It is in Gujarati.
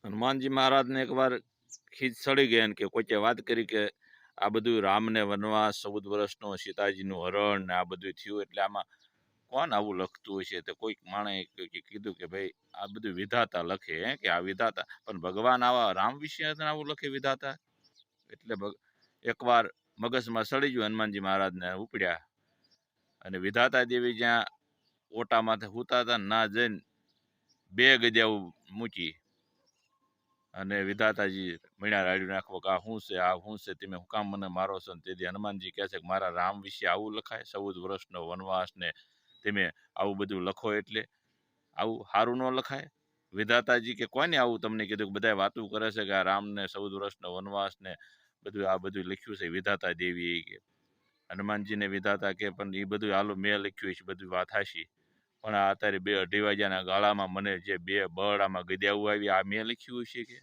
હનુમાનજી મહારાજને એકવાર ખીજ સડી ગઈ અને કે કોઈએ વાત કરી કે આ બધું રામને વનવાસ 14 વર્ષનો સીતાજીનું હરણ ને આ બધું થયું એટલે આમાં કોણ આવું લખતું હશે? તો કોઈક માણસે કીધું કે ભાઈ આ બધું વિધાતા લખે હે કે આ વિધાતા, પણ ભગવાન આવા રામ વિશે આવું લખે વિધાતા? એટલે એકવાર મગજમાં સડી ગયું હનુમાનજી મહારાજને ઉપડ્યા અને વિધાતા દેવી જ્યાં ઓટામાંથી સૂતા હતા ના જઈને 2 ગદ્યાઓ મૂકી અને વિધાતાજી મળ્યા રાડ્યું નાખવો કે આ શું છે તમે હું કામ મને મારો છો? તેથી હનુમાનજી કહે છે કે મારા રામ વિશે આવું લખાય? 14 વર્ષનો વનવાસ ને તમે આવું બધું લખો એટલે આવું સારું ન લખાય? વિધાતાજી કે કોને આવું તમને કીધું? કે બધા વાતું કરે છે કે આ રામને 14 વર્ષનો વનવાસ ને બધું આ બધું લખ્યું છે વિધાતા દેવી કે. હનુમાનજીને વિધાતા કે પણ એ બધું હાલો મેં લખ્યું છે બધું વાત હાશી, પણ આ અત્યારે 2-2:30 વાગ્યાના ગાળામાં મને જે 2 બરડામાં ગદ્યાઓ આવી આ મેં લખ્યું છે કે